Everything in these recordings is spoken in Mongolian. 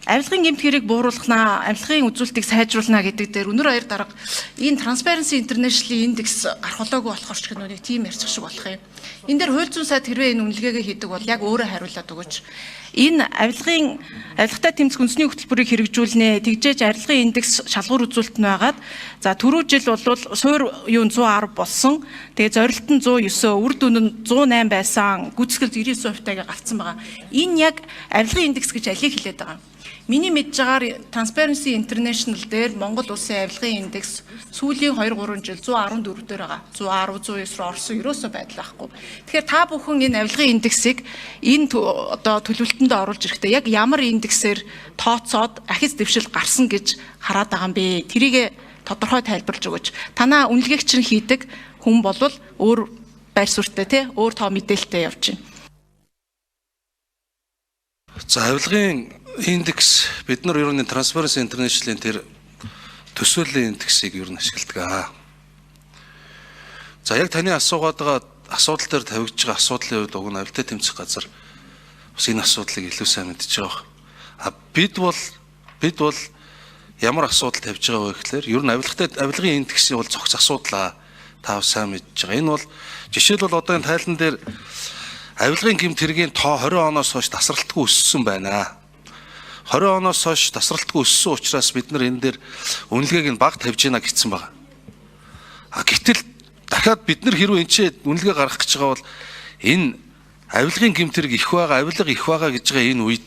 авилгын гэмт хэрэг бууруулахнаа, авилгын үзүүлэлтийг сайжруулнаа гэдэг дээр өнөр хоёр дарга энэ Transparency International индекс гарах болоогүй болохоор ч нэг тийм ярьчих шиг болох юм. Энэ дээр хууль зүйн сайд хэрвээ энэ үнэлгээгээ хийдэг бол яг өөрөө хариулаад өгөөч. Энэ авилгатай тэмцэх үндэсний хөтөлбөрийг хэрэгжүүлнэ. Тэгжээж арилгын индекс шалгуур үзүүлэлт нь байгаад за түрүү жил бол суур юун 110 болсон. Тэгээ зорилт нь 109, үр дүн нь 108 байсан. Гүйцэтгэл 99%-тайгаа гарцсан байгаа. Энэ яг арилгын индекс гэж алийг хэлээд байгаа. Миний мэдж байгаагаар Transparency International дээр Монгол улсын авилгын индекс сүүлийн 2-3 жил 114 дээр байгаа. 110, 109 руу орсон ерөөсөө байдал байхгүй. Тэгэхээр та бүхэн энэ авилгын индексийг энэ одоо төлөвлөлтөнд оруулж ирэхдээ яг ямар индексээр тооцоод ахиц дэвшил гарсан гэж хараад байгаа юм бэ? Тэрийг тодорхой тайлбарлаж өгөөч. Танаа үнэлгээг чинь хийдэг хүн бол өөр байр суурьтай тий өөр тоо мэдээлэлтэй явж байна. За авилгын индекс бид нар ер нь Transparency International-ийн тэр төсөөллийн индексийг ер нь ашигладаг. За яг таны асуугаад байгаа асуудал дээр тавигдж байгаа асуудлын үед уг нь авилттай тэмцэх газар бас энэ асуудлыг илүү сайн мэдж байгаа. Бид бол ямар асуудал тавьж байгаа вэ гэхээр ер нь авилгын индексийн бол зохиц асуудал та сайн мэдж байгаа. Энэ бол жишээлбэл одоо энэ тайлан дээр авилгын гэмт хэргийн тоо 20 оноос хойш тасралтгүй өссөн байна. 20 оноос хойш тасралтгүй өссөн учраас бид нар энэ дээр үнэлгээг нь бага тавьж гинэ гэсэн байна. Гэтэл дахиад бид нар хэрвээ энэ үнэлгээ гаргах гэж байгаа бол энэ авилгын гэмт хэрэг их байгаа, авилга их байгаа гэж байгаа энэ үед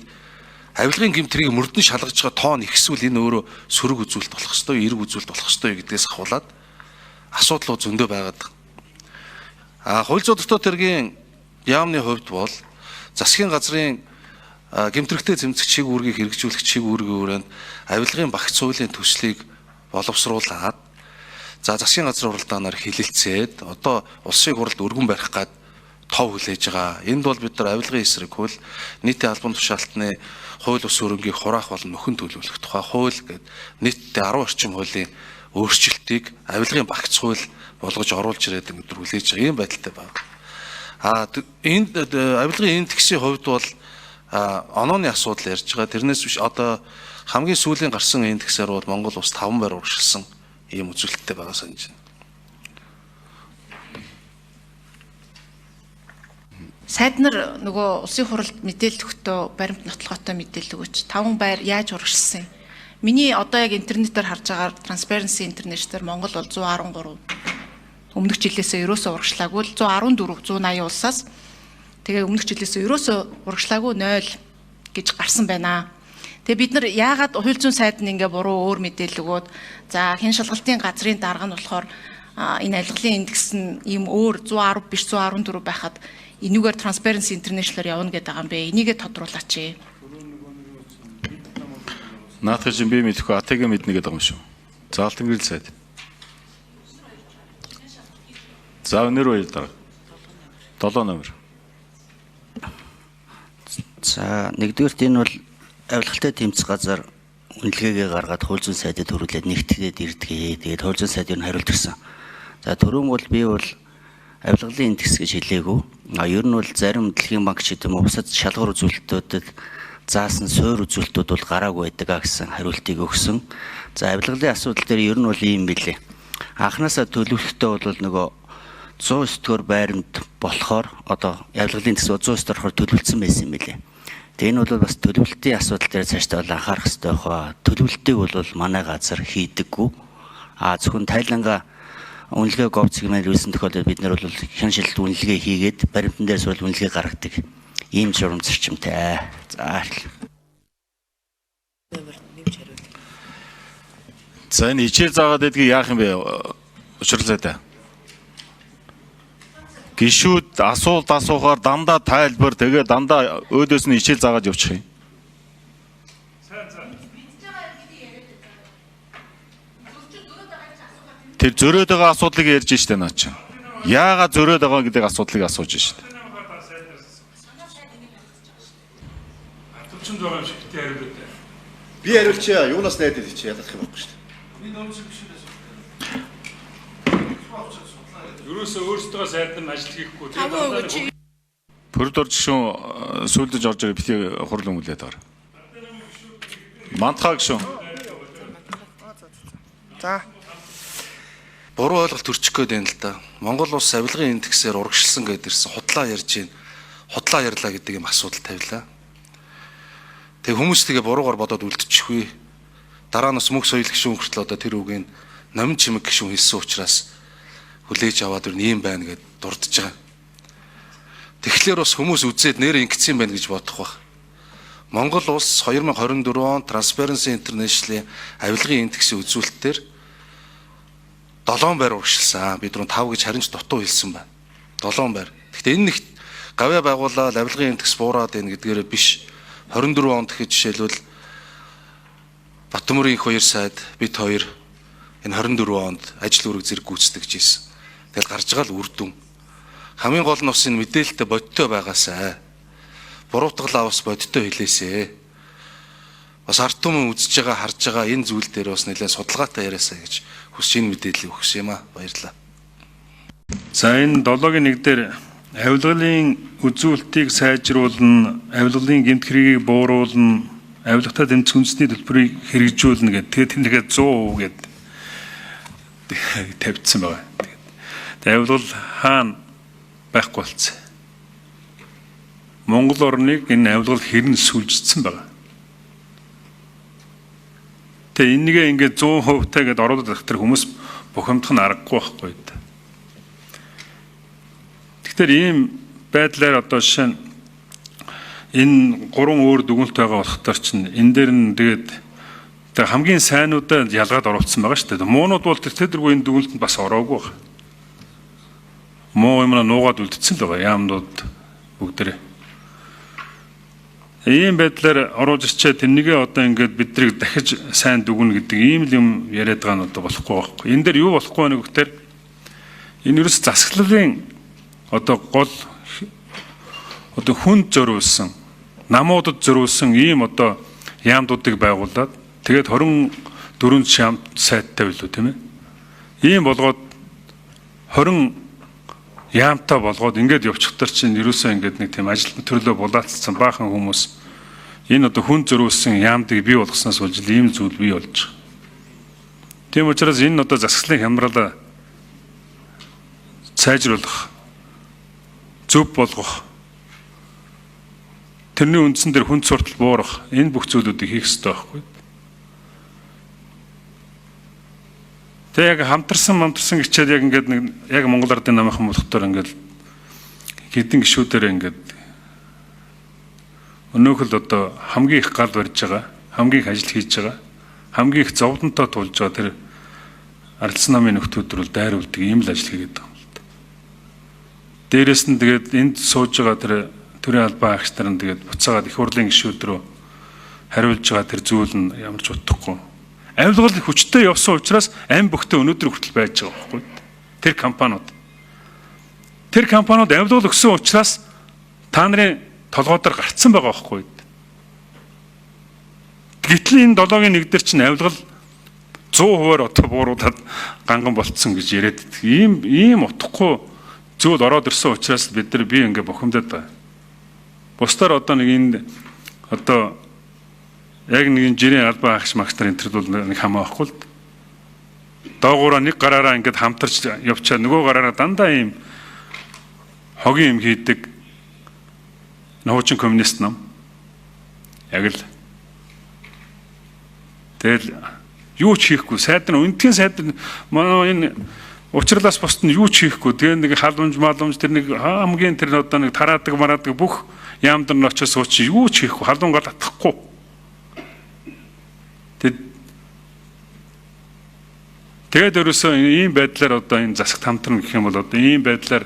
авилгын гэмт хэргийг мөрдөн шалгаж байгаа тоон ихсвэл энэ өөрөө сөрөг үзүүлэлт болох ёстой, эрг үзүүлэлт болох ёстой гэдгээс ахуулаад асуудлууд зөндөө байгаад байна. Хууль зүйн дотоод хэргийн яамны хувьд бол засгийн газрын гэмтрэгтэй зэмцэх чиг үүргийг хэрэгжүүлэх чиг үүргийн хүрээнд авилгын багц хуулийн төслийг боловсруулад за засгийн газрын уралдаанаар хилэлцээд одоо улсын хурлд өргөн барих гад тов хүлээж байгаа. Энд бол бид нар авилгын эсрэг хууль, нийтийн албан тушаалтны хууль ус хөрөнгийг хураах болон нөхөн төлөвлөх тухай хууль гэдэг нийтдээ 10 орчим хуулийн өөрчлөлтийг авилгын багц хууль болгож оруулж ирээд бид нар хүлээж байгаа. Ийм байдалтай байна. Энд авилгын индексийн хувьд бол онооны асуудал ярьж байгаа. Тэрнээс биш одоо хамгийн сүүлийн гарсан индексээр бол Монгол улс 5 байр урагшилсан ийм үзүүлэлттэй байгаа санаж байна. Сайд нар нөгөө улсын хурлд мэдээлэл өгтөө баримт нотлоготой мэдээлэл өгөөч. 5 байр яаж урагшилсан юм? Миний одоо яг интернетээр харж байгаа Transparency International Монгол бол 113. Өмнөх жилээсээ ерөөсөө урагшлаагүй л 114, 180 улсаас тэгээ өмнөх жилээсээ ерөөсөө урагшлаагүй 0 гэж гарсан байна. Тэгээ бид нар яагаад хууль зүйн сайд нь ингээ буруу өөр мэдээлэл өгөөд за хэн шалгалтын газрын дарга нь болохоор энэ авилгын индекс нь ийм өөр 110 биш 114 байхад энүүгээр Transparency International-аар явна гэдэг байгаа юм бэ. Энийгээ тодруулаач. Наадах чинь би мэдэхгүй АТГ мэднэ гэдэг юм шүү. Заалтан гэрэл сайд. За өнөр үйл дараа. 7 номер. За нэгдүгээрт энэ бол авилгалтай тэмцэх газар үнэлгээгээ гаргаад хууль зүйн сайдад төрүүлээд нэгтгэхэд ирдгээ. Тэгээд хууль зүйн сайд юу хариулт ирсэн. За түрүүн бол би бол авилгалын индекс гэж хэлээгүй. Ер нь бол зарим дэлхийн банк ч гэдэм бусад шалгуур үзүүлэлтүүдэд заасан суур үзүүлэлтүүд бол гараагүй байдаг гэсэн хариултыг өгсөн. За авилгалын асуудал дээр ер нь бол ийм билээ. Анхнаасаа төлөвлөлтөө бол нөгөө 109 дугаар байранд болохоор одоо авилгалын индекс 109 дорохоор төлөвлөсөн байсан юм билээ. Тэгээ энэ бол бас төлөвлөлтийн асуудал дээр цаашдаа бол анхаарах хэрэгтэй байна. Төлөвлөлтийг бол манай газар хийдэггүй. Зөвхөн тайлангаа үнэлгээ гов цэгмээр үүсэн тохиолдолд бид нар бол хэн шилжилт үнэлгээ хийгээд баримтан дээрс бол үнэлгээ гаргадаг. Ийм журам зарчимтай. За энэ ичээл заагаад байдгийг яах юм бэ? Учирлаа да. Гишүүд асуулт асуухаар дандаа тайлбар тэгээ дандаа өөдөөс нь ичээл заагаад явчих юм. Тэр зөрөөд байгаа асуудлыг ярьж штэ наа чи. Яагаад зөрөөд байгаа гэдэг асуудлыг асууж штэ. Би хариулчаа юунаас найдаад чи ялах юм байхгүй штэ. Ерөөсөө өөрсдөө сайдан ажил хийхгүй. Бүрд орж шүүн сүлдэж орж байгаа бити хурлын үлээд байгаа. Мантхаа гүшүүн. За. Буруу ойлголт төрчих гээд байна л да. Монгол улс авилгын индексээр урагшилсан гэдээ ирсэн худлаа ярьж гин. Худлаа ярьлаа гэдэг юм асуудал тавилаа. Тэг хүмүүс тэгээ буруугаар бодоод үлдчихвээ. Дараа нь мөнх соёл гишүүн хүртэл одоо тэр үгийг номин чимэг гишүүн хэлсэн учраас хүлээж аваад ийм байна гэд дурдж байгаа. Тэгэхээр бас хүмүүс үзээд нэр ингэсэн байна гэж бодох баг. Монгол улс 2024 он Transparency International-ийн авилгын индексийн үзүүлэлтээр 7 байр урагшилсан. Бид рүү 5 гэж харин ч дутуу хэлсэн байна. 7 байр. Гэхдээ энэ нэг гавья байгуулаад авилгын индекс буураад байна гэдгээрээ биш. 24 онд гэхэд жишээлбэл Батмөрийн их хоёр сайд бид хоёр энэ 24 онд ажил үүрэг зэрэг гүйцэтгэж ийсэн. Тэгэл гарч байгаа л үр дүн. Хамгийн гол нь бас энэ мэдээлэлтэй бодиттой байгаасай. Буруутгалаа бас бодиттой хэлээсэ. Бас ард түмэн үзэж байгаа харж байгаа энэ зүйл дээр бас нэлээд судалгаатай яриасаа гэж хүсэж энэ мэдээллийг өгсөн юм аа. Баярлалаа. За энэ 7-гийн 1 дээр авилгалын үзүүлэлтийг сайжруулна, авилгалын гэмт хэргийг бууруулна, авилгатай тэмцэх үндэсний төлбөрийг хэрэгжүүлнэ гэдэг. Тэгээд тэрнийгээ 100% гэдэг тавьдсан байгаа. Тэгээд авилгал хаана байхгүй болцсон. Монгол орныг энэ авилгал хэрн сүлжсэн байгаа. Тэгээ энийгээ ингээд 100% тагээд ороод ирэх тэр хүмүүс бухимдах нь аргагүй байхгүй. Тэгэхээр ийм байдлаар одоо жишээ нь энэ 3 өөр дүгнэлт байгаа болохоор чинь энэ дээр нь тэгээд хамгийн сайнуудаа ялгаад оруулсан байгаа шүү дээ. Муунууд бол тэр тэргүй энэ дүгнэлтэнд бас ороогүй байна. Муу юм нуугаад үлдсэн л байгаа яамнууд бүгдээ. Ийм байдлаар оруулж ирчээ тэрнийгээ одоо ингээд биднийг дахиж сайн дүгнэ гэдэг ийм л юм яриад байгаа нь одоо болохгүй байхгүй. Энэ дээр юу болохгүй байна гэхээр энэ ерөөс засаглалын одоо гол одоо хүнд зориулсан намуудад зориулсан ийм одоо яамдуудыг байгуулад тэгээд 24 шамт сайттай билүү тийм ээ. Ийм болгоод 20 яамтаа болгоод ингээд явчихтар чинь ерөөсөө ингээд нэг тийм ажил төрлөө булаацсан баахан хүмүүс энэ одоо хүн зориулсан яамдыг бий болгосноос болж ийм зүйл бий болж байгаа. Тийм учраас энэ одоо засаглалын хямралаа сайжруулах, зөв болгох, тэрний үндсэн дээр хүнд суртал буурах энэ бүх зүйлүүдийг хийх ёстой байхгүй. Тэг яг хамтарсан гिचээд яг ингээд нэг яг Монгол Ардын намынхан бодохоор ингээд хэдэн гişүүдээр ингээд өнөөхөл одоо хамгийн их гал барьж байгаа, хамгийн их ажил хийж байгаа, хамгийн их зовдонтой тулж байгаа тэр арилсан намын нөхдүүд рүү дайруулдаг ийм л ажил хийгээд байгаа юм л да. Дээрээс нь тэгээд энд сууж байгаа тэр төрийн албан агч нар нь тэгээд буцаагаад их хурлын гишүүд рүү хариулж байгаа тэр зүйл нь ямар ч утгагүй. Авилгал хүчтэй явсан учраас ам бүхтэй өнөөдөр хүртэл байж байгаа байхгүй. Тэр компаниуд авилгал өгсөн учраас та нарын толгойдор гарцсан байгаа байхгүй. Гэтэл энэ 7-гийн 1 дээр чинь авилгал 100%-аар одоо бууруулаад ганган болцсон гэж яриад ийм утгагүй зүйл ороод ирсэн учраас бид нар би ингээ бухимдаад байна. Бусдаар одоо нэг энэ одоо яг нэг жирийн албан агч магч нар энэ төр бол нэг хамаа байхгүй л доогоороо нэг гараараа ингээд хамтарч явчаа нөгөө гараараа дандаа ийм хогийн юм хийдэг нуучин коммунист нам яг л тэгэл юу ч хийхгүй сайд нар үнэтхэн сайд манай энэ учрлаас бусд нь юу ч хийхгүй тэгээ нэг халамж тэр нэг хамгийн тэр одоо нэг тараадаг мараадаг бүх яамд нар очиж сууч юу ч хийхгүй халуун гал атахгүй. Тэгээд ерөөсөө ийм байдлаар одоо энэ засагт хамтран гэх юм бол одоо ийм байдлаар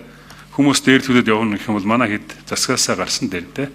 хүмүүс дээр төлөд явна гэх юм бол манай хэд засгаасаа гарсан дээр те.